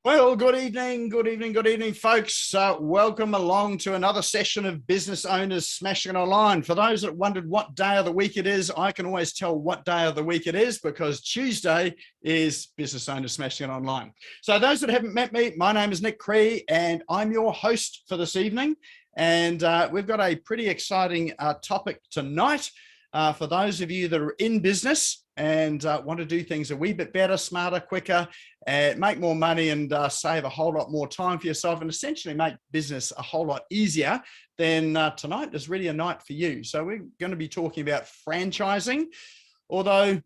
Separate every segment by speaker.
Speaker 1: Well, good evening, folks. Welcome along to another session of Business Owners Smashing It Online. For those that wondered what day of the week it is, I can always tell what day of the week it is because Tuesday is Business Owners Smashing It Online. So those that haven't met me, my name is Nick Cree and I'm your host for this evening. And we've got a pretty exciting topic tonight. For those of you that are in business and want to do things a wee bit better, smarter, quicker, make more money and save a whole lot more time for yourself and essentially make business a whole lot easier, then tonight is really a night for you. So we're going to be talking about franchising, although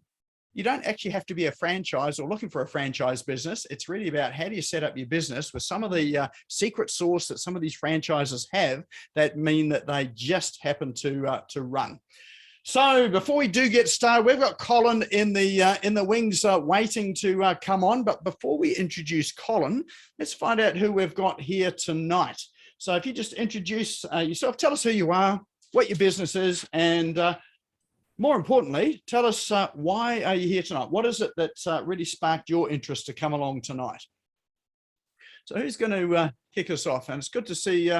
Speaker 1: you don't actually have to be a franchise or looking for a franchise business. It's really about how do you set up your business with some of the secret sauce that some of these franchises have that mean that they just happen to run. So before we do get started, we've got Colin in the wings waiting to come on. But before we introduce Colin, let's find out who we've got here tonight. So if you just introduce yourself, tell us who you are, what your business is, and more importantly, tell us why are you here tonight? What is it that really sparked your interest to come along tonight? So who's going to kick us off? And it's good to see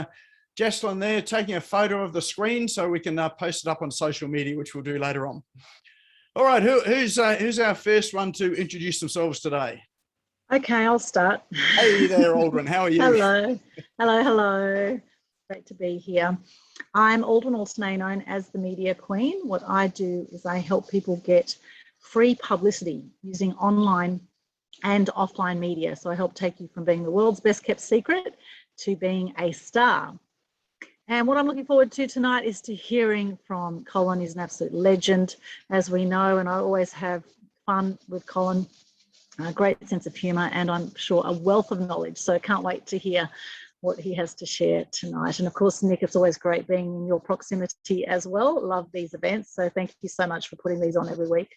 Speaker 1: Jocelyn there taking a photo of the screen so we can post it up on social media, which we'll do later on. All right, who's our first one to introduce themselves today?
Speaker 2: Okay, I'll start.
Speaker 1: Hey there, Aldrin. How are you?
Speaker 2: Hello. Great to be here. I'm Aldrin, also known as the Media Queen. What I do is I help people get free publicity using online and offline media. So I help take you from being the world's best kept secret to being a star. And what I'm looking forward to tonight is to hearing from Colin. He's an absolute legend, as we know, and I always have fun with Colin, a great sense of humour, and I'm sure a wealth of knowledge. So I can't wait to hear what he has to share tonight. And of course, Nick, it's always great being in your proximity as well. Love these events. So thank you so much for putting these on every week.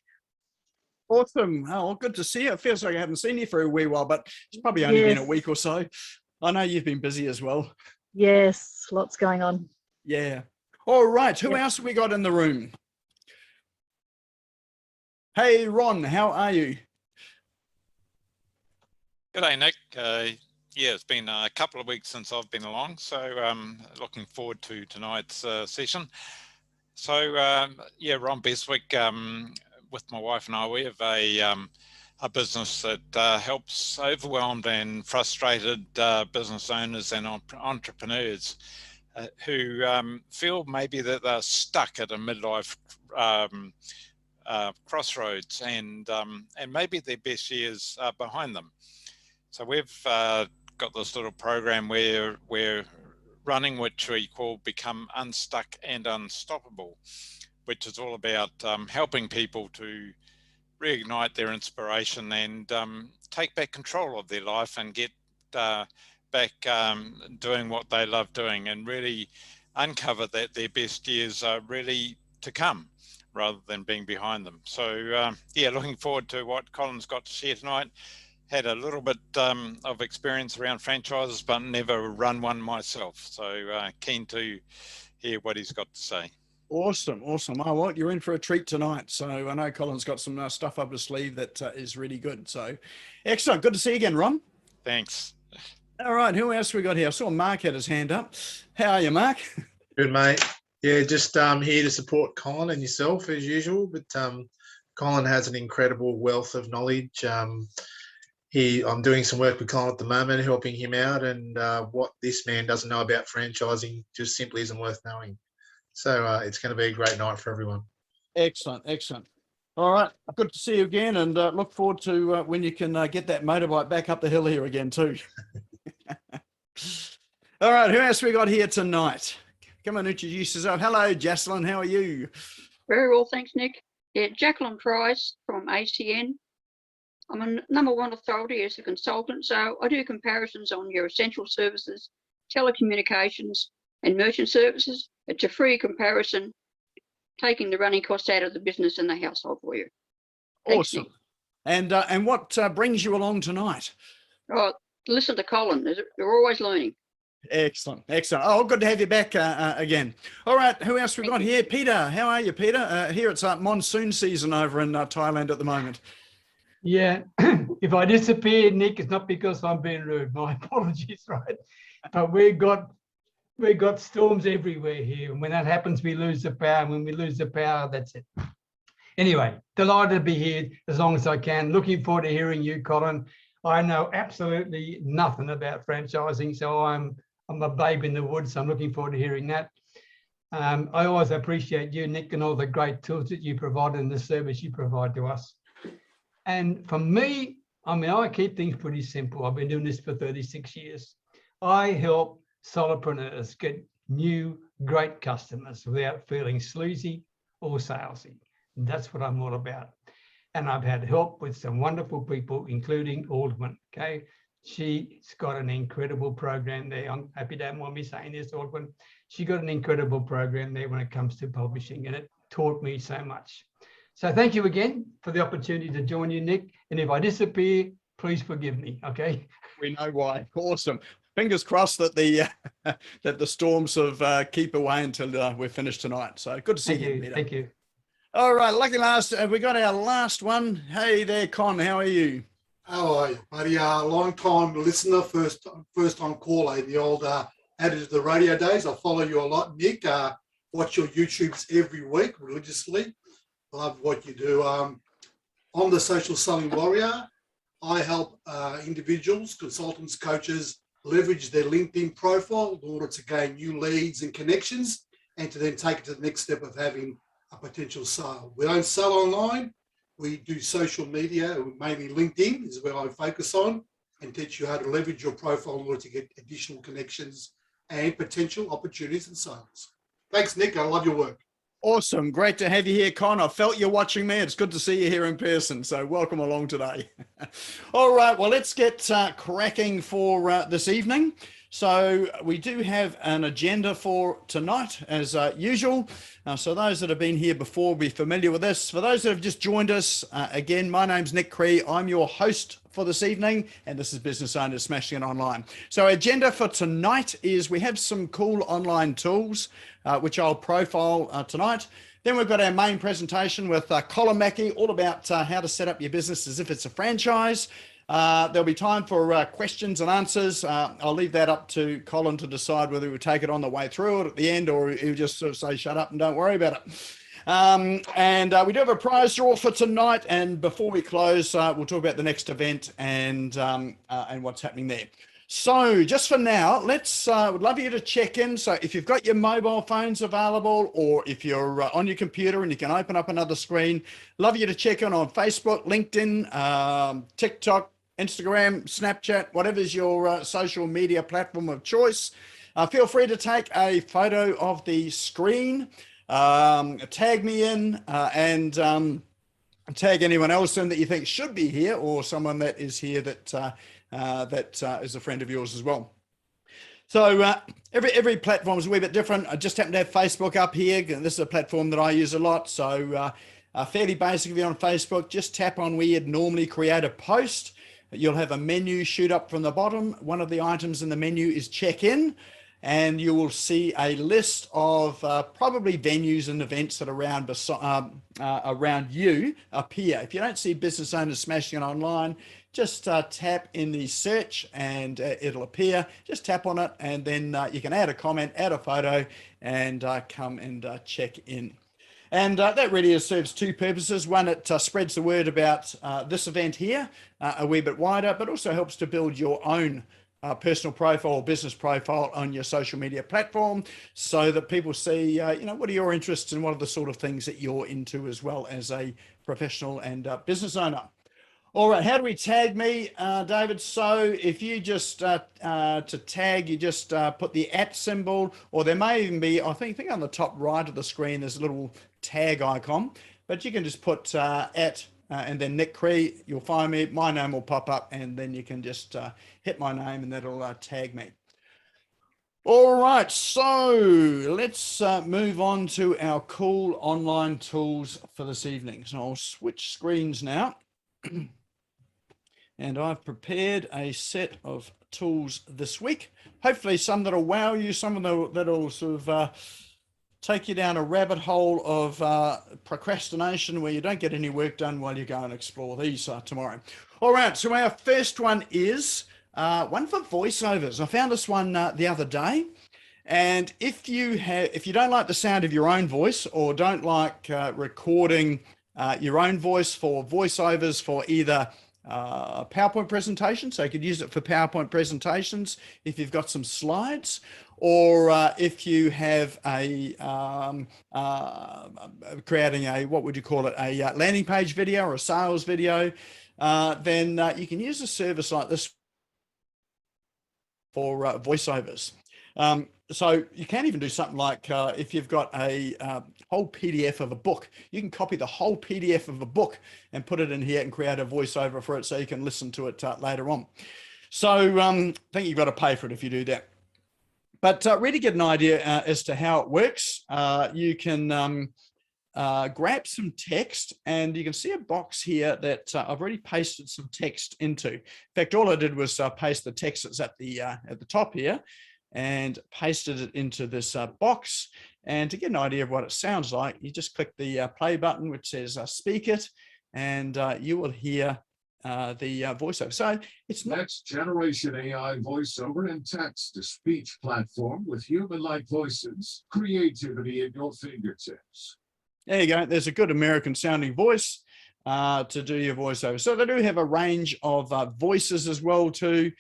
Speaker 1: Awesome. Oh, well, good to see you. It feels like I haven't seen you for a wee while, but it's probably only been a week or so. I know you've been busy as well.
Speaker 2: Yes, lots going on.
Speaker 1: Yeah. All right. Who else have we got in the room? Hey, Ron, how are you?
Speaker 3: G'day, Nick. Yeah, it's been a couple of weeks since I've been along, so looking forward to tonight's session. So, yeah, Ron Beswick, with my wife and I, we have a business that helps overwhelmed and frustrated business owners and entrepreneurs who feel maybe that they're stuck at a midlife crossroads and maybe their best years are behind them. So we've got this little program where we're running, which we call Become Unstuck and Unstoppable, which is all about helping people to reignite their inspiration and take back control of their life and get back doing what they love doing and really uncover that their best years are really to come rather than being behind them. So yeah, looking forward to what Colin's got to share tonight. Had a little bit of experience around franchises, but never run one myself. So keen to hear what he's got to say.
Speaker 1: Awesome. Oh, well, you're in for a treat tonight. So I know Colin's got some stuff up his sleeve that is really good. So excellent. Good to see you again, Ron.
Speaker 3: Thanks.
Speaker 1: All right. Who else we got here? I saw Mark had his hand up. How are you, Mark?
Speaker 4: Good, mate. Yeah, just here to support Colin and yourself as usual. But Colin has an incredible wealth of knowledge. I'm doing some work with Colin at the moment, helping him out. And what this man doesn't know about franchising just simply isn't worth knowing. So it's going to be a great night for everyone.
Speaker 1: Excellent. All right. Good to see you again and look forward to when you can get that motorbike back up the hill here again too. All right. Who else we got here tonight? Come on, introduce yourself. Hello, Jocelyn. How are you?
Speaker 5: Very well, thanks, Nick. Yeah, Jacqueline Price from ACN. I'm a #1 authority as a consultant, so I do comparisons on your essential services, telecommunications, and merchant services. It's a free comparison, taking the running costs out of the business and the household for you. Thanks,
Speaker 1: awesome.
Speaker 5: Nick.
Speaker 1: And what brings you along tonight?
Speaker 5: Oh, listen to Colin. They're always learning.
Speaker 1: Excellent. Oh, good to have you back again. All right, who else we got here? Peter, how are you, Peter? Here it's monsoon season over in Thailand at the moment.
Speaker 6: Yeah, if I disappear, Nick, it's not because I'm being rude. My apologies, right? But we've got storms everywhere here, and when that happens, we lose the power. When we lose the power, that's it. Anyway, delighted to be here as long as I can. Looking forward to hearing you, Colin. I know absolutely nothing about franchising, so I'm a babe in the woods. So I'm looking forward to hearing that. I always appreciate you, Nick, and all the great tools that you provide and the service you provide to us. And for me, I mean, I keep things pretty simple. I've been doing this for 36 years. I help solopreneurs get new, great customers without feeling sleazy or salesy. That's what I'm all about. And I've had help with some wonderful people, including Aldwin. Okay. She's got an incredible program there. I'm happy you don't mind me saying this, Aldwin. She got an incredible program there when it comes to publishing, and it taught me so much. So thank you again for the opportunity to join you, Nick. And if I disappear, please forgive me. Okay.
Speaker 1: We know why. Awesome. Fingers crossed that the that the storms of keep away until we're finished tonight. So good to see you, Peter.
Speaker 6: Thank you.
Speaker 1: All right, lucky last. We got our last one. Hey there, Con. How are you?
Speaker 7: How are you, buddy? Long time listener, first time caller in the old Added to the Radio days. I follow you a lot, Nick. Watch your YouTubes every week religiously. Love what you do. I'm the social selling warrior. I help individuals, consultants, coaches leverage their LinkedIn profile in order to gain new leads and connections and to then take it to the next step of having a potential sale. We don't sell online. We do social media, mainly LinkedIn is where I focus on, and teach you how to leverage your profile in order to get additional connections and potential opportunities and sales. Thanks, Nick. I love your work.
Speaker 1: Awesome. Great to have you here, Con. I felt you're watching me. It's good to see you here in person. So welcome along today. All right. Well, let's get cracking for this evening. So we do have an agenda for tonight as usual. So those that have been here before will be familiar with this. For those that have just joined us, again, my name's Nick Cree. I'm your host for this evening, and this is Business Owners Smashing It Online. So agenda for tonight is we have some cool online tools, which I'll profile tonight. Then we've got our main presentation with Colin Mackey, all about how to set up your business as if it's a franchise. There'll be time for questions and answers. I'll leave that up to Colin to decide whether he'll take it on the way through it at the end, or he'll just sort of say, shut up and don't worry about it. We do have a prize draw for tonight. And before we close, we'll talk about the next event and what's happening there. So just for now, would love you to check in. So if you've got your mobile phones available, or if you're on your computer and you can open up another screen, love you to check in on Facebook, LinkedIn, TikTok, Instagram, Snapchat, whatever's your social media platform of choice. Feel free to take a photo of the screen, tag me in, and tag anyone else in that you think should be here, or someone that is here that is a friend of yours as well. So every platform is a wee bit different. I just happen to have Facebook up here. This is a platform that I use a lot. So fairly basic. If you're on Facebook, just tap on where you'd normally create a post. You'll have a menu shoot up from the bottom. One of the items in the menu is check in, and you will see a list of probably venues and events that are around you up here. If you don't see Business Owners Smashing It Online, just tap in the search and it'll appear. Just tap on it, and then you can add a comment, add a photo, and come and check in. And that really serves two purposes. One, it spreads the word about this event here a wee bit wider, but also helps to build your own personal profile or business profile on your social media platform, so that people see, what are your interests and what are the sort of things that you're into as well as a professional and business owner. All right, how do we tag me, David? So if you just, to tag, you just put the @ symbol, or there may even be, I think on the top right of the screen, there's a little tag icon, but you can just put @ and then Nick Cree, you'll find me, my name will pop up, and then you can just hit my name and that'll tag me. All right, so let's move on to our cool online tools for this evening. So I'll switch screens now. And I've prepared a set of tools this week. Hopefully some that'll wow you, some of them that'll sort of take you down a rabbit hole of procrastination where you don't get any work done while you go and explore these tomorrow. All right, so our first one is one for voiceovers. I found this one the other day. And if you don't like the sound of your own voice or don't like recording your own voice for voiceovers for either a PowerPoint presentation, so you could use it for PowerPoint presentations if you've got some slides, or if you have creating a, what would you call it, a landing page video or a sales video, then you can use a service like this for voiceovers. So you can even do something like if you've got a whole PDF of a book, you can copy the whole PDF of a book and put it in here and create a voiceover for it so you can listen to it later on. So I think you've got to pay for it if you do that. But really get an idea as to how it works. You can grab some text, and you can see a box here that I've already pasted some text into. In fact, all I did was paste the text that's at the top here, and pasted it into this box. And to get an idea of what it sounds like, you just click the play button, which says speak it, and you will hear the voiceover. So it's
Speaker 8: Next generation AI voiceover and text-to-speech platform with human-like voices, creativity at your fingertips.
Speaker 1: There you go. There's a good American sounding voice to do your voiceover. So they do have a range of voices as well too.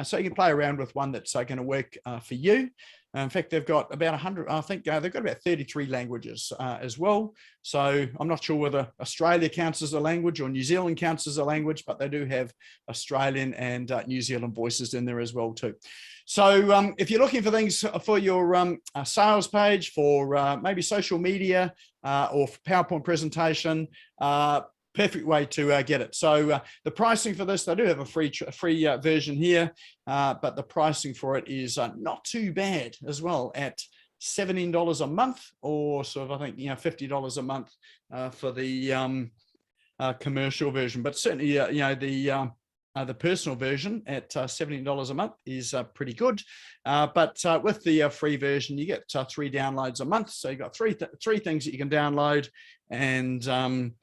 Speaker 1: So you can play around with one that's going to work for you. In fact, they've got about 100, I think they've got about 33 languages as well. So I'm not sure whether Australia counts as a language or New Zealand counts as a language, but they do have Australian and New Zealand voices in there as well too. So if you're looking for things for your sales page, for maybe social media or for PowerPoint presentation, perfect way to get it. So the pricing for this, they do have a free version here, but the pricing for it is not too bad as well at $17 a month, or sort of, I think, $50 a month for the commercial version. But certainly, the personal version at $17 a month is pretty good. But with the free version, you get 3 downloads a month. So you've got three things that you can download, and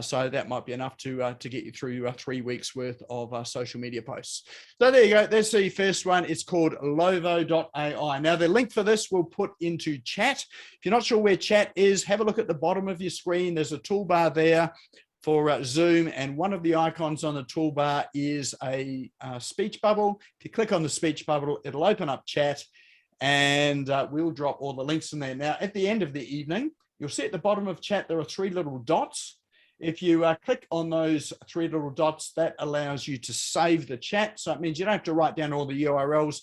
Speaker 1: so that might be enough to get you through 3 weeks worth of social media posts. So there you go. That's the first one. It's called Lovo.ai. Now the link for this we'll put into chat. If you're not sure where chat is, have a look at the bottom of your screen. There's a toolbar there for Zoom, and one of the icons on the toolbar is a speech bubble. If you click on the speech bubble, it'll open up chat, and we'll drop all the links in there. Now at the end of the evening, you'll see at the bottom of chat there are 3 little dots. If you click on those 3 little dots, that allows you to save the chat. So it means you don't have to write down all the URLs.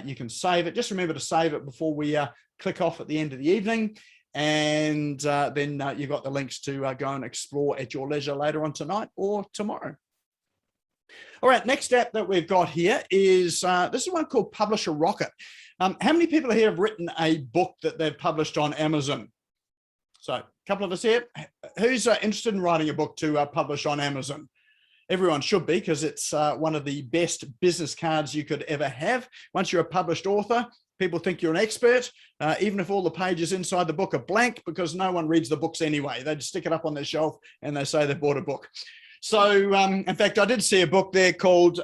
Speaker 1: You can save it. Just remember to save it before we click off at the end of the evening. And then you've got the links to go and explore at your leisure later on tonight or tomorrow. All right, next app that we've got here is, this is one called Publisher Rocket. How many people here have written a book that they've published on Amazon? So a couple of us here. Who's interested in writing a book to publish on Amazon? Everyone should be, because it's one of the best business cards you could ever have. Once you're a published author, people think you're an expert, even if all the pages inside the book are blank, because no one reads the books anyway. They just stick it up on their shelf and they say they bought a book. So in fact, I did see a book there called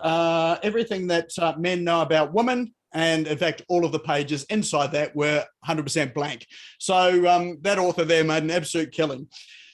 Speaker 1: Everything That Men Know About Women. And in fact, all of the pages inside that were 100% blank. So that author there made an absolute killing.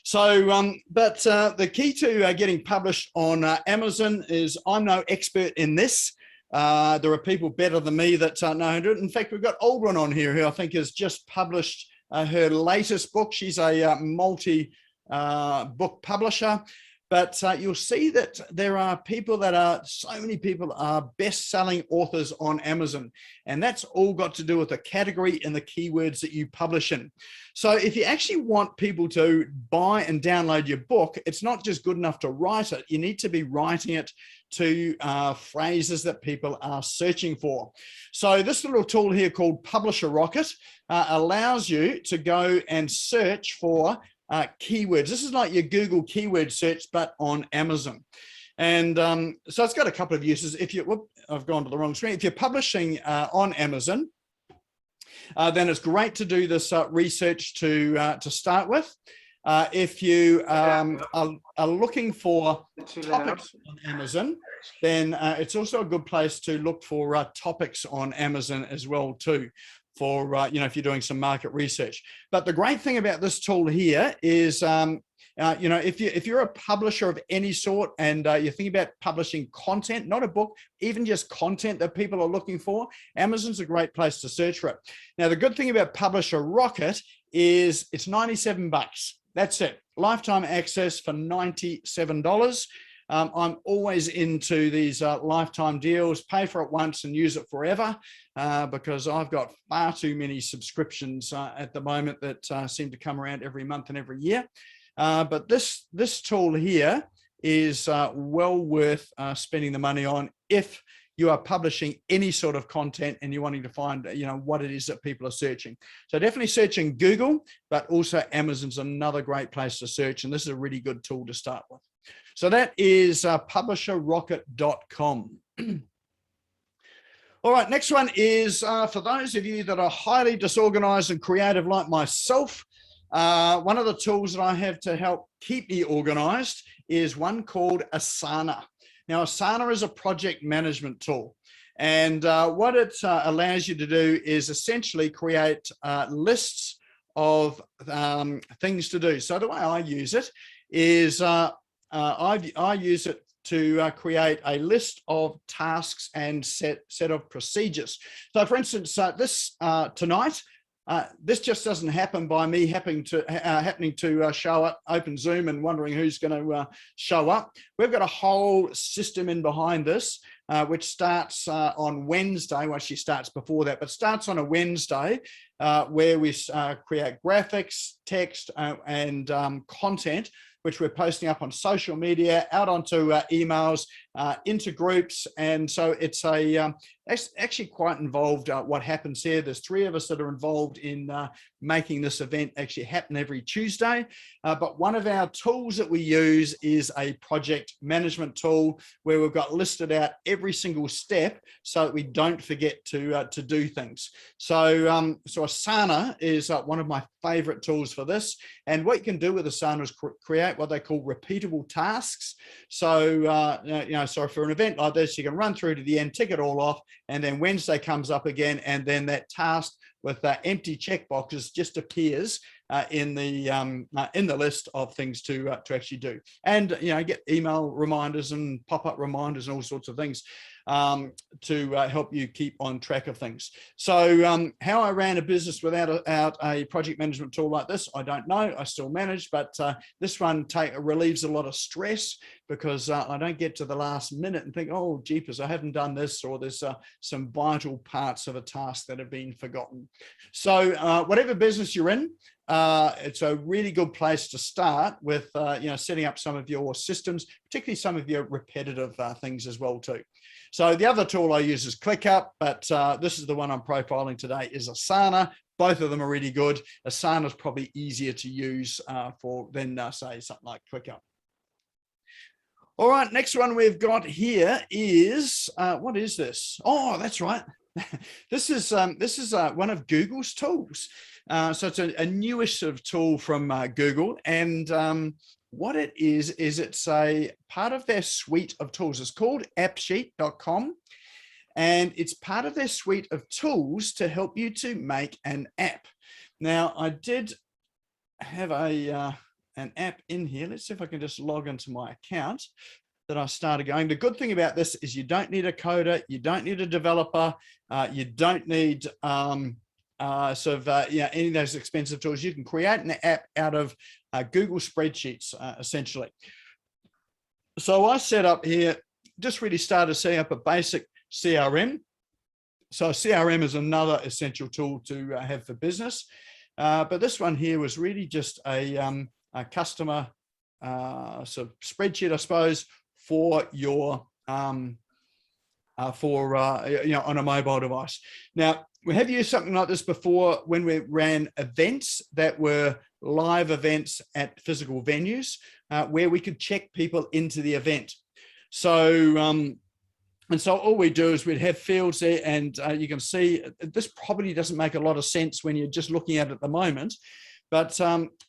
Speaker 1: So, but the key to getting published on Amazon is, I'm no expert in this. There are people better than me that know how to do it. In fact, we've got Aldrin on here, who I think has just published her latest book. She's a multi-book publisher. But you'll see that there are people that are, so many people are best-selling authors on Amazon. And that's all got to do with the category and the keywords that you publish in. So if you actually want people to buy and download your book, it's not just good enough to write it. You need to be writing it to phrases that people are searching for. So this little tool here called Publisher Rocket allows you to go and search for keywords. This is like your Google keyword search, but on Amazon. And so it's got a couple of uses. If you, I've gone to the wrong screen. If you're publishing on Amazon, then it's great to do this research to start with. If you are looking for topics on Amazon, then it's also a good place to look for topics on Amazon as well too, for if you're doing some market research. But the great thing about this tool here is if you're a publisher of any sort and you're thinking about publishing content, not a book, even just content that people are looking for, Amazon's a great place to search for it. Now, the good thing about Publisher Rocket is it's $97. That's it. Lifetime access for $97. I'm always into these lifetime deals, pay for it once and use it forever, because I've got far too many subscriptions at the moment that seem to come around every month and every year. But this tool here is well worth spending the money on if you are publishing any sort of content and you're wanting to find, what it is that people are searching. So definitely search in Google, but also Amazon's another great place to search. And this is a really good tool to start with. So that is publisherrocket.com. All right, next one is for those of you that are highly disorganized and creative like myself. One of the tools that I have to help keep me organized is one called Asana. Now, Asana is a project management tool. And what it allows you to do is essentially create lists of things to do. So the way I use it is I use it to create a list of tasks and set of procedures. So for instance, this tonight, this just doesn't happen by me happening to show up, open Zoom and wondering who's going to show up. We've got a whole system in behind this, which starts on Wednesday. Well, she starts before that, but starts on a Wednesday where we create graphics, text, and content, which we're posting up on social media, out onto emails, into groups. And so it's actually quite involved what happens here. There's 3 of us that are involved in making this event actually happen every Tuesday. But one of our tools that we use is a project management tool where we've got listed out every single step so that we don't forget to do things. So, so Asana is one of my favorite tools for this. And what you can do with Asana is create what they call repeatable tasks. So, so for an event like this, you can run through to the end, tick it all off, and then Wednesday comes up again, and then that task with empty check boxes just appears in the list of things to actually do, and get email reminders and pop-up reminders and all sorts of things to help you keep on track of things. So how I ran a business without a project management tool like this, I don't know. I still manage, but this one relieves a lot of stress because I don't get to the last minute and think, oh, jeepers, I haven't done this, or there's some vital parts of a task that have been forgotten. So whatever business you're in, it's a really good place to start with, setting up some of your systems, particularly some of your repetitive things as well too. So the other tool I use is ClickUp, but this is the one I'm profiling today is Asana. Both of them are really good. Asana is probably easier to use than say something like ClickUp. All right, next one we've got here is, what is this? Oh, that's right. This is one of Google's tools. So it's a newish sort of tool from Google, and what it is it's a part of their suite of tools. It's called appsheet.com, and it's part of their suite of tools to help you to make an app. Now, I did have an app in here. Let's see if I can just log into my account that I started going. The good thing about this is you don't need a coder, you don't need a developer, you don't need any of those expensive tools. You can create an app out of Google Spreadsheets, essentially. So I set up here, just really started setting up a basic CRM. So CRM is another essential tool to have for business. But this one here was really just a customer sort of spreadsheet, I suppose, for your on a mobile device. Now, we have used something like this before when we ran events that were live events at physical venues where we could check people into the event. So And so all we do is we'd have fields there, and you can see this probably doesn't make a lot of sense when you're just looking at it at the moment. But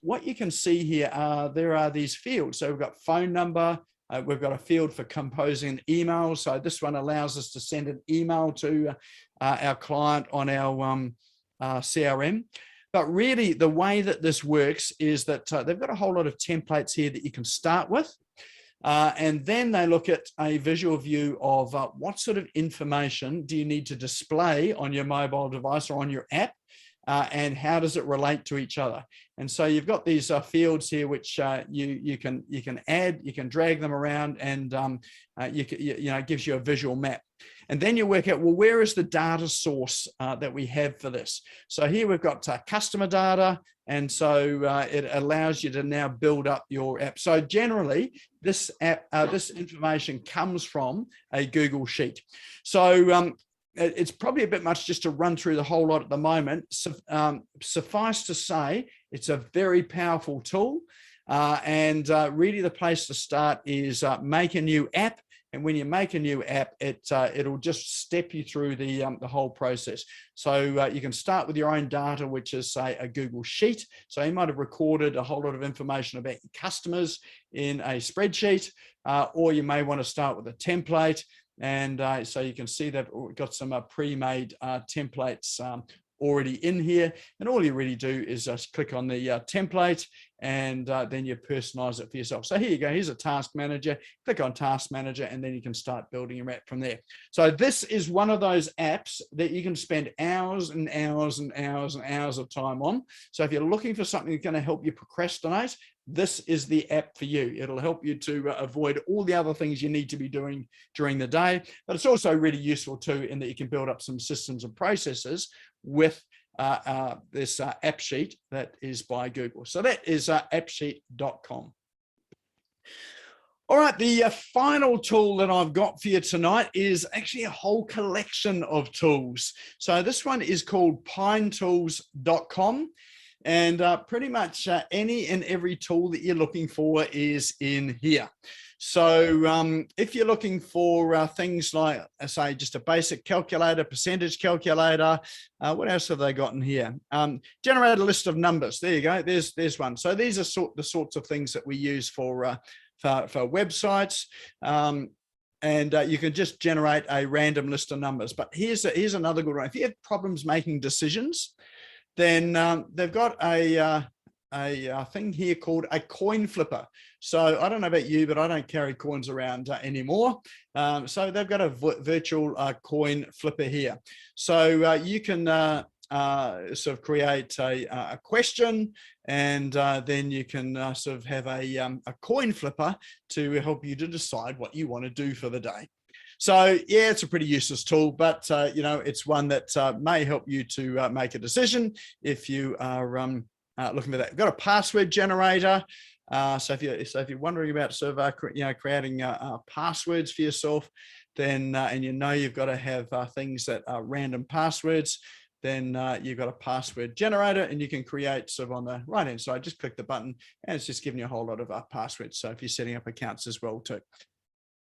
Speaker 1: what you can see here are there are these fields. So we've got phone number. We've got a field for composing an email. So this one allows us to send an email to our client on our CRM. But really, the way that this works is that they've got a whole lot of templates here that you can start with. And then they look at a visual view of what sort of information do you need to display on your mobile device or on your app, and how does it relate to each other. And so you've got these fields here which you can add, you can drag them around, and it gives you a visual map. And then you work out, well, where is the data source that we have for this? So here we've got customer data, and so it allows you to now build up your app. So generally, this app, this information comes from a Google Sheet. So it's probably a bit much just to run through the whole lot at the moment. Suffice to say, it's a very powerful tool, and really the place to start is make a new app. And when you make a new app, it'll just step you through the whole process. So you can start with your own data, which is, say, a Google Sheet. So you might have recorded a whole lot of information about your customers in a spreadsheet, or you may want to start with a template. And so you can see that we've got some pre-made templates already in here. And all you really do is just click on the template, and then you personalize it for yourself. So here you go. Here's a task manager. Click on task manager, and then you can start building your app from there. So this is one of those apps that you can spend hours and hours and hours and hours of time on. So if you're looking for something that's going to help you procrastinate, this is the app for you. It'll help you to avoid all the other things you need to be doing during the day. But it's also really useful too, in that you can build up some systems and processes with this app sheet that is by Google. So that is appsheet.com. All right, the final tool that I've got for you tonight is actually a whole collection of tools. So this one is called pinetools.com. And pretty much any and every tool that you're looking for is in here. So if you're looking for things like, say, just a basic calculator, percentage calculator, what else have they got in here? Generate a list of numbers. There you go. There's one. So these are the sorts of things that we use for websites. And you can just generate a random list of numbers. But here's another good one. If you have problems making decisions, then they've got a thing here called a coin flipper. So I don't know about you, but I don't carry coins around anymore. So they've got a virtual coin flipper here. So you can sort of create a question, and then you can sort of have a coin flipper to help you to decide what you want to do for the day. So yeah, it's a pretty useless tool, but it's one that may help you to make a decision if you are looking for that. We've got a password generator. So if you're wondering about sort of creating passwords for yourself, then and you've got to have things that are random passwords, then you've got a password generator, and you can create sort of on the right hand side. Just click the button, and it's just giving you a whole lot of passwords. So if you're setting up accounts as well too.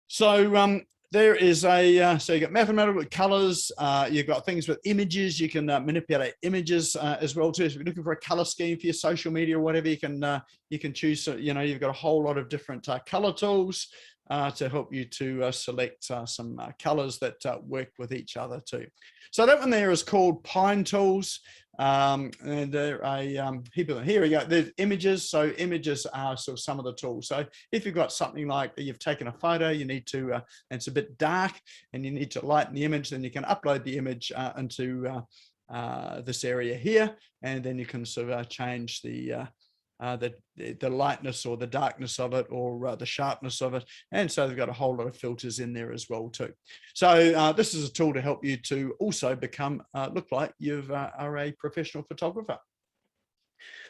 Speaker 1: So there is so you got mathematical colors, you've got things with images, you can manipulate images as well too. So if you're looking for a color scheme for your social media or whatever, you can choose, you've got a whole lot of different color tools to help you to select some colors that work with each other too. So that one there is called Pine Tools. And there are here we go. There's images. So images are sort of some of the tools. So if you've got something like you've taken a photo, you need to, and it's a bit dark, and you need to lighten the image, then you can upload the image into this area here, and then you can sort of change the lightness or the darkness of it, or the sharpness of it. And so they've got a whole lot of filters in there as well too. So this is a tool to help you to also become look like you are a professional photographer.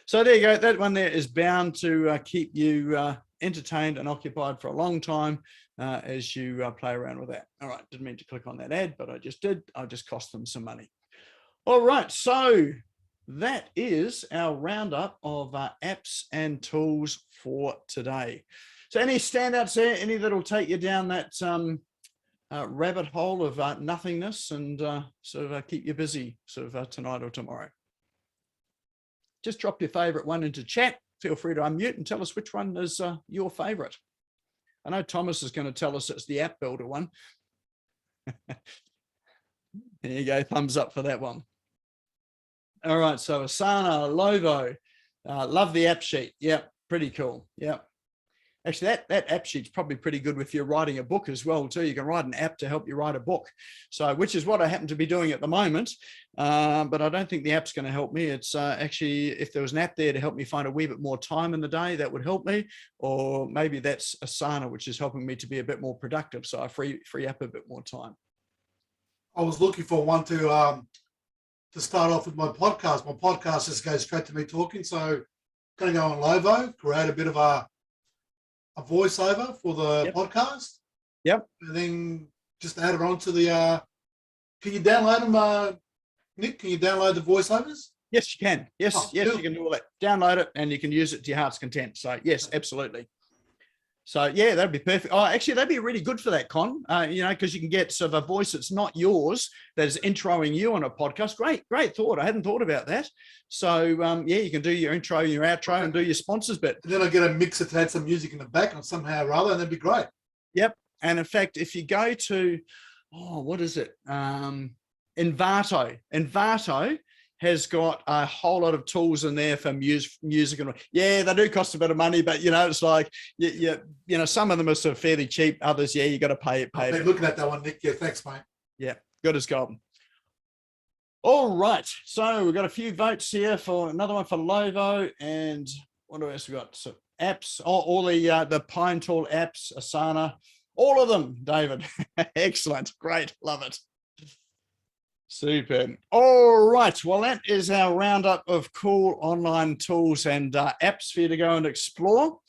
Speaker 1: So there you go. That one there is bound to keep you entertained and occupied for a long time as you play around with that. All right, didn't mean to click on that ad, but I just did. I just cost them some money. All right, so that is our roundup of apps and tools for today. So any standouts there? Any that'll take you down that rabbit hole of nothingness and sort of keep you busy sort of tonight or tomorrow. Just drop your favorite one into chat. Feel free to unmute and tell us which one is your favorite. I know Thomas is going to tell us it's the app builder one. There you go. Thumbs up for that one. All right. So Asana, Lovo, love the app sheet. Yep. Pretty cool. Yep. Actually, that app sheet's probably pretty good if you're writing a book as well, too. You can write an app to help you write a book. So, which is what I happen to be doing at the moment. But I don't think the app's going to help me. It's actually, if there was an app there to help me find a wee bit more time in the day, that would help me. Or maybe that's Asana, which is helping me to be a bit more productive. So I free up a bit more time.
Speaker 7: I was looking for one to start off with my podcast. My podcast just goes straight to me talking. So going to go on Lovo, create a bit of a voiceover for the podcast.
Speaker 1: Yep.
Speaker 7: And then just add it on to the, can you download them, Nick? Can you download the voiceovers?
Speaker 1: Yes, you can. Yes, yes,
Speaker 7: cool.
Speaker 1: you can do all that. Download it and you can use it to your heart's content. So yes, absolutely. So yeah, that'd be perfect. Oh, actually, that'd be really good for that, Con. You know, because you can get sort of a voice that's not yours, that is introing you on a podcast. Great thought. I hadn't thought about that. So yeah, you can do your intro, your outro, and do your sponsors bit.
Speaker 7: And then I get a mixer to add some music in the back or somehow or other, and that'd be great.
Speaker 1: Yep. And in fact, if you go to, what is it? Envato. Envato has got a whole lot of tools in there for music. And yeah, they do cost a bit of money, but you know, it's like, you know, some of them are sort of fairly cheap. Others, yeah, you got to pay.
Speaker 7: I've been looking at that one, Nick. Yeah, thanks, mate.
Speaker 1: Yeah, good as gold. All right, so we've got a few votes here for another one for Lovo, and what else we got? So apps, all the Pine Tool apps, Asana, all of them, David. Excellent, great, love it. Super. All right, well, that is our roundup of cool online tools and apps for you to go and explore.